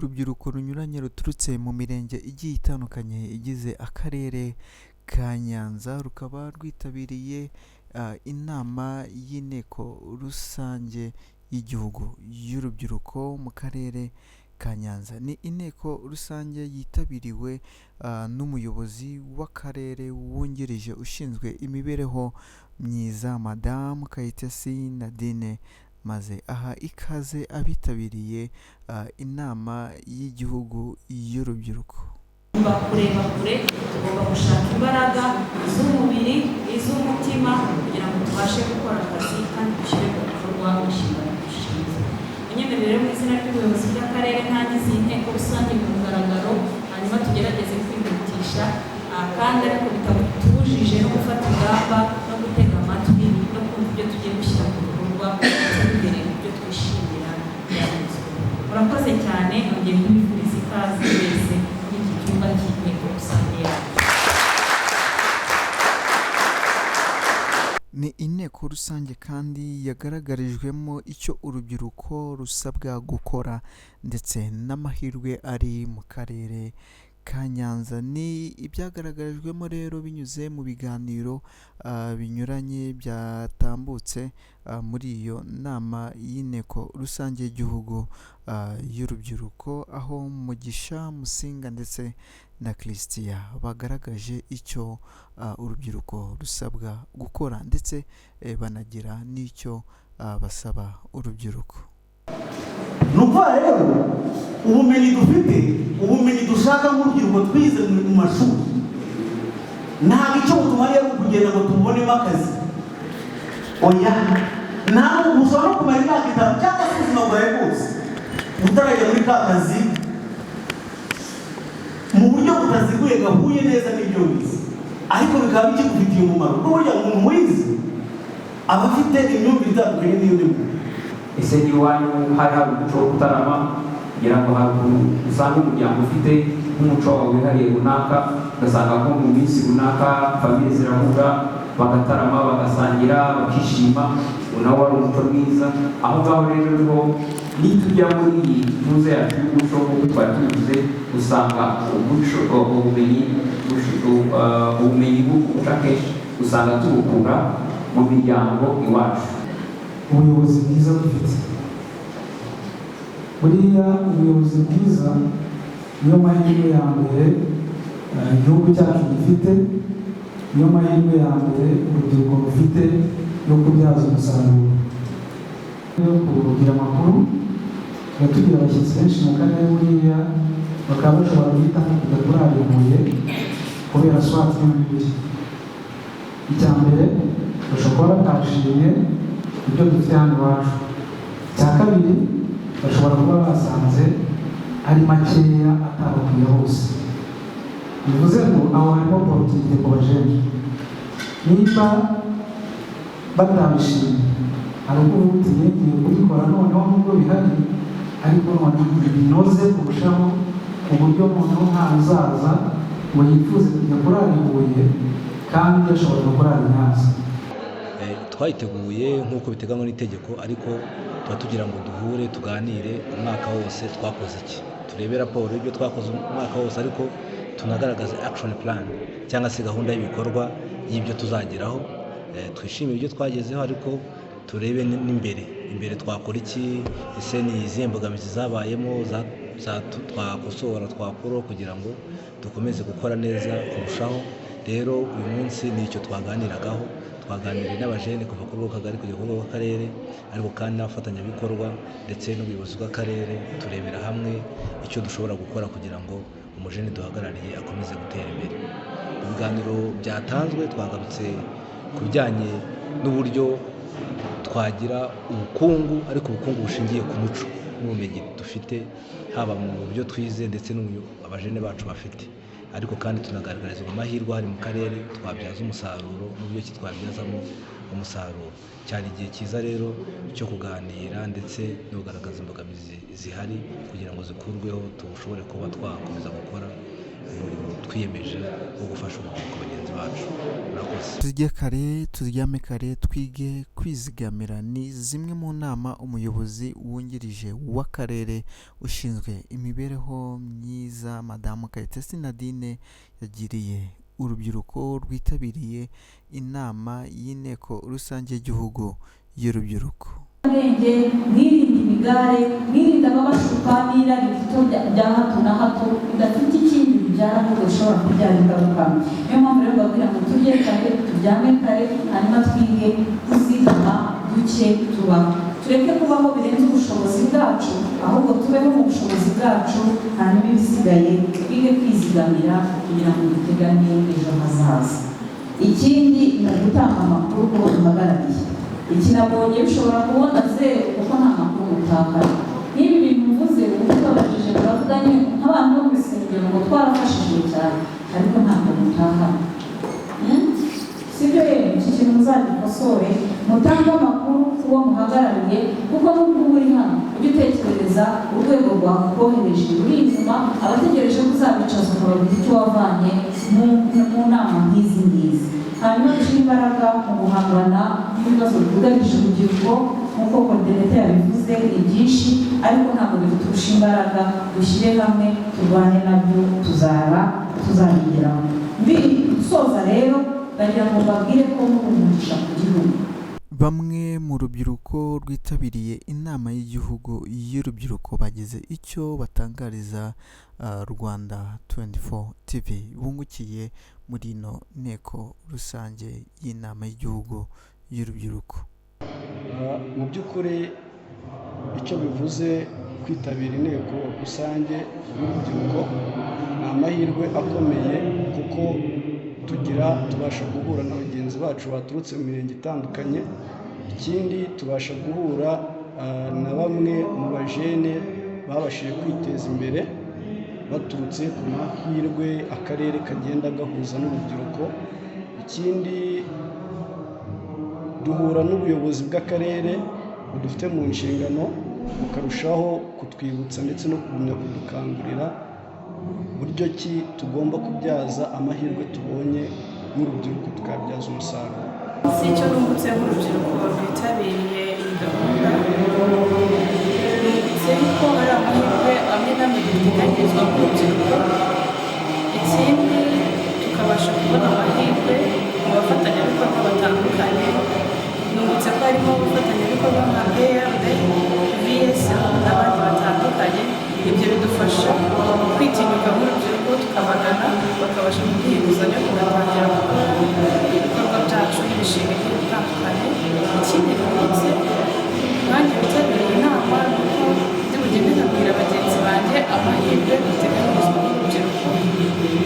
urubyiruko runyuranye ruturutse mu mirenge igiye itandukanye igize akarere ka Nyanza rukaba rwitabiriye inama y'inteko rusange y'igihugu y'urubyiruko mu karere ka Nyanza. Ni inteko rusange yitabiriwe n'umuyobozi w'akarere wungirije ushinzwe imibereho myiza Madame Kayitesi Nadine, maze aha ikaze abitabiriye inama y'igihugu y'urubyiruko. Kureba kure, tugomba gushaka imbaraga z'umubiri iz'umutima kugira ngo tubashe gukora akazi kandi dushyire mu bikorwa inshingano dushinzwe. Munyemerere mu izina ry'ubuyobozi bw'akarere ntangize iyi nteko rusange mu mugaragaro, hanyuma tugerageze kwihutisha kandi ariko bitabujije no gufata ingamba no gutega amatwi no kumva ibyo tugiye gushyira mu bikorwa imbere ibyo twishimira byagezwe. Murakoze cyane, nongeye kubifuriza ikaze wese n'iki cyumba cy'inteko rusange yacu. Ni inteko rusange kandi yagaragarijwemo icyo urubyiruko rusabwa gukora ndetse n'amahirwe ari mu karere ka Nyanza. Ni ibyagaragarijwemo rero binyuze mu biganiro binyuranye byatambutse muri iyo nama y'inteko rusange y'igihugu y'urubyiruko, aho Mugisha Musinga ndetse na Christian bagaragaje icyo urubyiruko rusabwa gukora ndetse banagira n'icyo basaba urubyiruko. Nuko rero ubumenyi dufite, ubumenyi dushaka mu rubyiruko twize mu mashuri, ntabwo icyo butumariye ari ukugenda ngo tubonemo akazi. Oya, ntabwo ushobora kumara imyaka 5 cyangwa se ubuzima bwawe bwose utarajya muri ka kazi mu buryo butaziguye gahuye neza n'ibyo wize, ariko bikaba bikigufitiye umumaro kuko burya umuntu wize aba afite imyumvire itandukanye n'iy'undi muntu. Ese ni iwanyu hari umuco wo kutarama, kugira ngo usanga umuryango ufite nk'umuco wawe wihariye runaka, ugasanga ko mu minsi runaka famille zirahura bagatarama bagasangira bakishima, nawe wari umuco mwiza. Aho ngaho rero niho nitujya muri iyi ntuze yacu y'umuco nk'uko twari tubivuze, usanga umuco ubumenyi bw'umuco akenshi usanga tubukura mu miryango iwacu. Ubuyobozi bwiza dufite, buriya ubuyobozi bwiza niyo mahirwe ya mbere igihugu cyacu gifite, niyo mahirwe ya mbere urubyiruko rufite yo kubyaza umusaruro. Yo kugira amakuru tugira abashyitsi benshi mu karere, buriya bakaba bashobora guhitamo kujya kurarimuye kubera swati n'imibiri. Icya mbere bashobora kuba batashimye ibyo dufite hano iwacu. Icya kabiri bashobora kuba basanze ari makeya atabakwiye hose. Bivuze ngo aho harimo politike ku bajene. Niba batabishimye hari ubwo ubundi ngiye kubikora noneho nubwo bihari, ariko noneho binoze kurushaho uburyo noneho nta uzaza ngo yifuze kujya kuraribuye kandi ashobora no kurara i Nyanza. Twayiteguye nk'uko biteganywa n'itegeko, ariko tuba tugira ngo duhure tuganire umwaka wose twakoze iki, turebe raporo y'ibyo twakoze umwaka wose, ariko tunagaragaza action plan cyangwa se gahunda y'ibikorwa y'ibyo tuzageraho. Twishimire ibyo twagezeho, ariko turebe n'imbere twakora iki, ese ni izihe mbogamizi zabayemo twakosora twakuraho kugira ngo dukomeze gukora neza kurushaho. Rero uyu munsi ni icyo twaganiragaho, twaganiriye n'abajene kuva ku rwego kagari kugera ku rwego rw'akarere, ariko kandi n'abafatanyabikorwa ndetse n'ubuyobozi bw'akarere, turebera hamwe icyo dushobora gukora kugira ngo umujene duhagarariye akomeze gutera imbere. Mu biganiro byatanzwe twagarutse ku bijyanye n'uburyo twagira ubukungu, ariko ubukungu bushingiye ku muco n'ubumenyi dufite, haba mu byo twize ndetse abajene bacu bafite, ariko kandi tunagaragarizwa amahirwe hari mu karere twabyaza umusaruro n'uburyo ki twabyazamo umusaruro. Cyari igihe cyiza rero cyo kuganira ndetse no kugaragaza imbogamizi zihari kugira ngo zikurweho, tushobore kuba twakomeza gukora umurimo twiyemeje wo gufasha urubyiruko bagenzi bacu. Murakoze. turye kare turyame kare twige kwizigamira ni zimwe mu nama umuyobozi wungirije w'akarere ushinzwe imibereho myiza Madamu Kayitesi Nadine yagiriye urubyiruko rwitabiriye inama y'inteko rusange y'igihugu y'urubyiruko. Mwirinde imigare, mwirinde ababashuka n'irari rito rya hato na hato bidafite ikindi bibyara ahubwo bishobora kubyara ingaruka. Niyo mpamvu rero babwira ngo turye kare turyame kare hanyuma twige kuzigama duke tubaho. Tureke kubaho birenze ubushobozi bwacu ahubwo tubeho mu bushobozi bwacu hanyuma ibisigaye twige kwizigamira kugira ngo duteganye ejo hazaza. Ikindi ni ugutanga amakuru ku bo duhagarariye. Iki nabonye bishobora kubona zeru kuko nta makuru utaka. Niba ibintu mvuze ubabajije baravuga nk'abantu bo gusengera ngo twarafashijwe cyane ariko ntabwo mutaha. Sibyo rero iki kintu muzagikosore mutange amakuru kubo muhagarariye kuko n'ubwo uri hano ujye utekereza urwego rwakohereje uri inyuma abategereje ko uzabicaza ukababwira icyo wavanye mu nama nk'izi ngizi. Hanyuma dushyira imbaraga mu guhangana n'ibibazo byugarije urubyiruko nk'uko Coordinator yabivuze ni byinshi ariko ntabwo biturusha imbaraga. Dushyire hamwe turwane nabyo tuzabigeraho. Dusoza rero bagira ngo babwire ko n'umugisha ku gihugu. Bamwe mu rubyiruko rwitabiriye inama y'igihugu y'urubyiruko bagize icyo batangariza Rwanda 24 TV bungukiye muri ino nteko rusange y'inama y'igihugu y'urubyiruko. Mu by'ukuri icyo bivuze kwitabira inteko rusange y'urubyiruko ni amahirwe akomeye kuko tubasha guhura na bagenzi bacu baturutse mu mirenge itandukanye. Ikindi tubasha guhura na bamwe mu bajene babashije kwiteza imbere baturutse ku mahirwe akarere kagenda gahuza n'urubyiruko. Ikindi duhura n'ubuyobozi bw'akarere budufite mu nshingano bukarushaho kutwibutsa ndetse no kugumya kudukangurira buryo ki tugomba kubyaza amahirwe tubonye n'urubyiruko tukabyaza umusaruro. Si icyo nungutse nk'urubyiruko rwitabiriye iyi gahunda nungutse ko hari amahirwe amwe n'amwe duteganyirizwa nk'urubyiruko. Ikindi tukabasha kubona amahirwe mu bafatanyabikorwa batandukanye. Nungutse ko harimo abafatanyabikorwa nka BRD, VSO n'abandi batandukanye. Ibyo bidufasha kwitinyuka nk'urubyiruko tukabagana bakabasha kuduha inguzanyo tugatangira gukora ibikorwa byacu n'imishinga igiye itandukanye. Ikindi nungutse nanjye witabiriye inama ni uko ndi bugende nkabwira bagenzi banjye amahirwe duteganyirizwa n'urubyiruko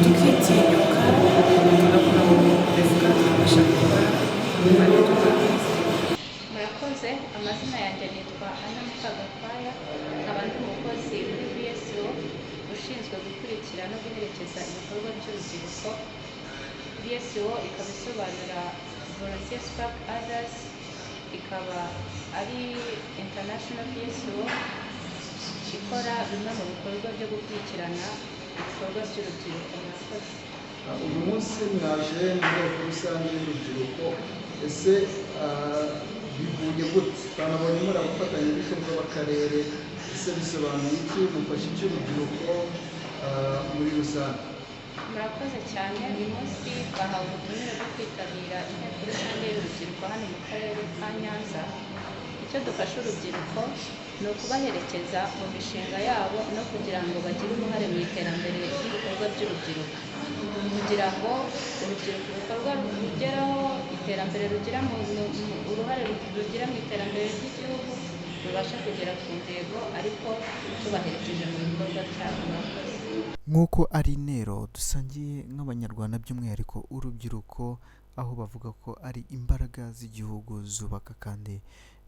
tukitinyuka tugakora mu mifuka tukabasha gukora ibyo tugamije. Murakoze. Amazina yanjye nitwa Anna Mukagakwaya, nkaba ndi umukozi muri VSO ushinzwe gukurikira no guherekeza ibikorwa by'urubyiruko. VSO ikaba isobanura Volunteer Spark Others, ikaba ari international VSO ikora bimwe mu bikorwa byo gukurikirana ibikorwa by'urubyiruko. Murakoze. Uyu munsi mwaje mu nteko rusange y'urubyiruko, ese bivuye gute? Twanabonye muri abafatanyabikorwa b'akarere, ese bisobanuye iki? Mufasha iki urubyiruko muri rusange? Murakoze cyane. Uyu munsi bahawe ubutumire bwo kwitabira inteko rusange y'urubyiruko hano mu karere ka Nyanza. Icyo dufasha urubyiruko ni ukubaherekeza mu mishinga yabo no kugira ngo bagire uruhare mu iterambere ry'ibikorwa by'urubyiruko, kugira ngo urubyiruko ibikorwa rugeraho iterambere rugira uruhare rugira mu iterambere ry'igihugu rubasha kugera ku ntego ariko tubaherekeje mu bikorwa byabo. Nk'uko ari intero dusangiye nk'abanyarwanda by'umwihariko urubyiruko, aho bavuga ko ari imbaraga z'igihugu zubaka kandi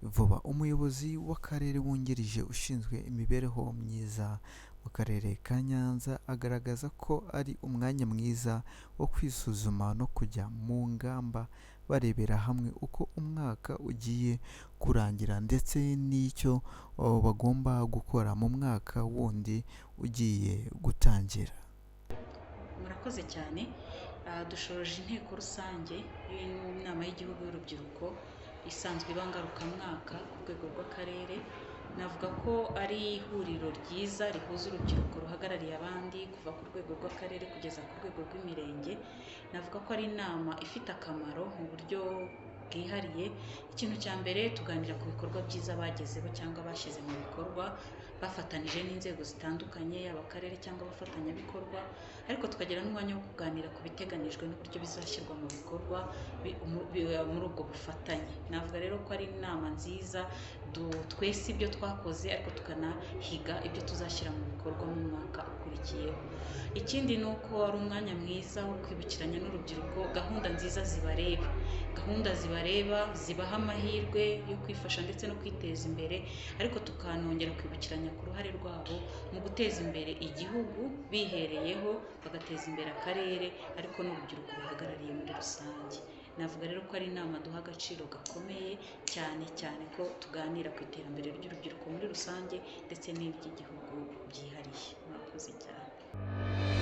vuba. Umuyobozi w'akarere wungirije ushinzwe imibereho myiza mu karere ka Nyanza agaragaza ko ari umwanya mwiza wo kwisuzuma no kujya mu ngamba barebera hamwe uko umwaka ugiye kurangira ndetse n'icyo bagomba gukora mu mwaka wundi ugiye gutangira. murakoze cyane. Dushoje inteko rusange y'inama y'igihugu y'urubyiruko isanzwe iba ngarukamwaka ku rwego rw'akarere. Navuga ko ari ihuriro ryiza rihuza urubyiruko ruhagarariye abandi kuva ku rwego rw'akarere kugeza ku rwego rw'imirenge. Navuga ko ari inama ifite akamaro mu buryo bwihariye. Ikintu cya mbere tuganira ku bikorwa byiza bagezeho cyangwa bashyize mu bikorwa bafatanije n'inzego zitandukanye, yaba akarere cyangwa abafatanyabikorwa, ariko tukagira n'umwanya wo kuganira ku biteganijwe n'uburyo bizashyirwa mu bikorwa muri ubwo bufatanye. Navuga rero ko ari inama nziza twese ibyo twakoze ariko tukanahiga ibyo tuzashyira mu bikorwa mu mwaka ukurikiyeho. Ikindi ni uko ari umwanya mwiza wo kwibukiranya n'urubyiruko gahunda nziza zibareba, zibaha amahirwe yo kwifasha ndetse no kwiteza imbere, ariko tukanongera kwibukiranya ku ruhare rwabo mu guteza imbere igihugu bihereyeho, bagateza imbere akarere ariko n'urubyiruko bahagarariye muri rusange. Navuga rero ko ari inama duha agaciro gakomeye cyane ko tuganira ku iterambere ry'urubyiruko muri rusange ndetse n'iry'igihugu byihariye. Murakoze cyane.